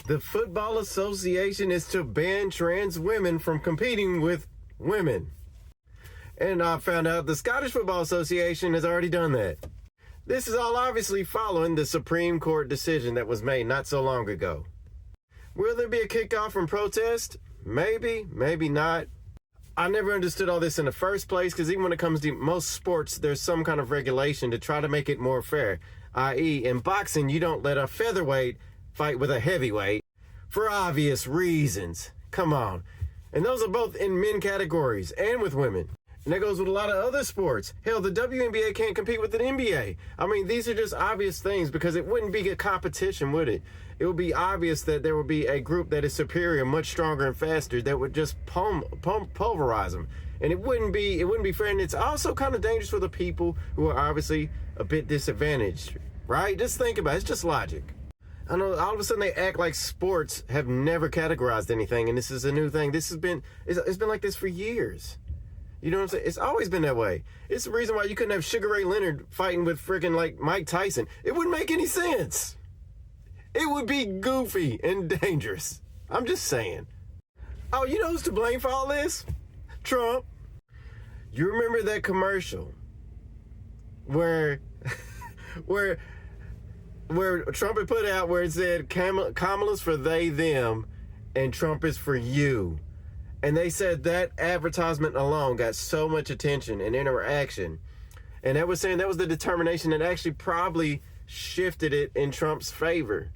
The Football Association is to ban trans women from competing with women. And I found out the Scottish Football Association has already done that. This is all obviously following the Supreme Court decision that was made not so long ago. Will there be a kickoff and protest? Maybe, maybe not. I never understood all this in the first place, because even when it comes to most sports, there's some kind of regulation to try to make it more fair. I.e., in boxing, you don't let a featherweight fight with a heavyweight for obvious reasons. Come on. And those are both in men categories and with women. And that goes with a lot of other sports. Hell, the WNBA can't compete with the NBA. I mean, these are just obvious things, because it wouldn't be a competition, would it? It would be obvious that there would be a group that is superior, much stronger and faster, that would just pulverize them. And it wouldn't be fair. And it's also kind of dangerous for the people who are obviously a bit disadvantaged, right? Just think about it. It's just logic. I know all of a sudden they act like sports have never categorized anything, and this is a new thing. It's been like this for years. You know what I'm saying? It's always been that way. It's the reason why you couldn't have Sugar Ray Leonard fighting with freaking like Mike Tyson. It wouldn't make any sense. It would be goofy and dangerous. I'm just saying. Oh, you know who's to blame for all this? Trump. You remember that commercial where Trump had put out where it said Kamala's for they, them, and Trump is for you. And they said that advertisement alone got so much attention and interaction. And that was saying that was the determination that actually probably shifted it in Trump's favor.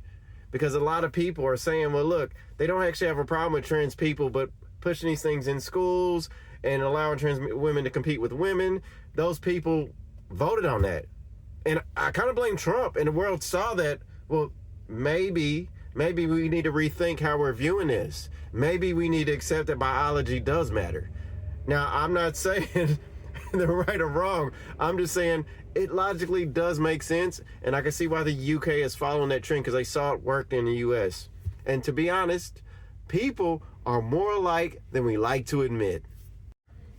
Because a lot of people are saying, well, look, they don't actually have a problem with trans people, but pushing these things in schools and allowing trans women to compete with women, those people voted on that. And I kind of blame Trump, and the world saw that, well, maybe we need to rethink how we're viewing this. Maybe we need to accept that biology does matter. Now, I'm not saying they're right or wrong. I'm just saying it logically does make sense, and I can see why the UK is following that trend, because they saw it worked in the US. And to be honest, people are more alike than we like to admit.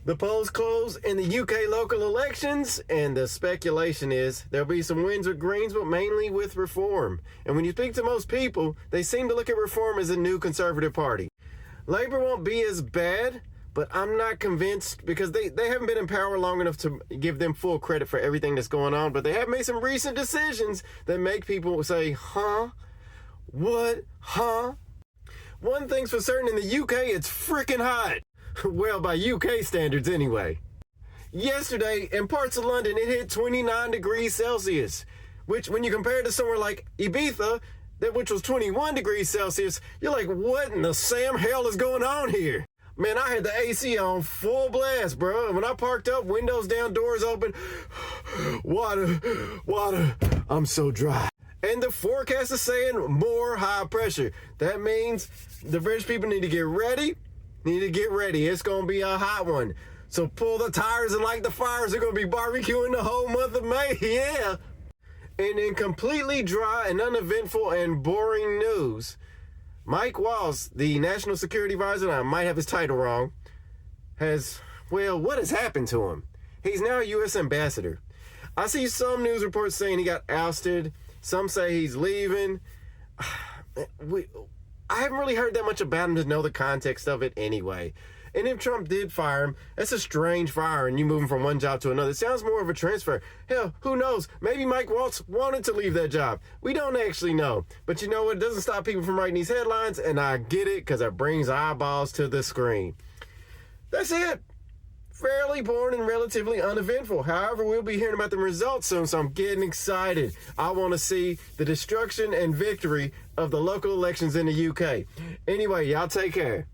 The polls close in the UK local elections, and the speculation is there'll be some wins with Greens, but mainly with Reform. And when you speak to most people, they seem to look at Reform as a new Conservative party. Labour won't be as bad, but I'm not convinced, because they haven't been in power long enough to give them full credit for everything that's going on, but they have made some recent decisions that make people say, huh? What? Huh? One thing's for certain, in the UK, it's freaking hot. Well, by UK standards anyway. Yesterday, in parts of London, it hit 29 degrees Celsius, which when you compare it to somewhere like Ibiza, which was 21 degrees Celsius, you're like, what in the Sam hell is going on here? Man, I had the AC on full blast, bro. And when I parked up, windows down, doors open, water, I'm so dry. And the forecast is saying more high pressure. That means the British people need to get ready. It's going to be a hot one. So pull the tires and light the fires. They're going to be barbecuing the whole month of May. Yeah. And in completely dry and uneventful and boring news, Mike Waltz, the National Security Advisor, and I might have his title wrong, what has happened to him? He's now a U.S. ambassador. I see some news reports saying he got ousted. Some say he's leaving. I haven't really heard that much about him to know the context of it anyway. And if Trump did fire him, that's a strange fire, and you move him from one job to another. It sounds more of a transfer. Hell, who knows? Maybe Mike Waltz wanted to leave that job. We don't actually know. But you know what? It doesn't stop people from writing these headlines, and I get it, because it brings eyeballs to the screen. That's it. Fairly boring and relatively uneventful. However, we'll be hearing about the results soon, so I'm getting excited. I want to see the destruction and victory of the local elections in the UK. Anyway, y'all take care.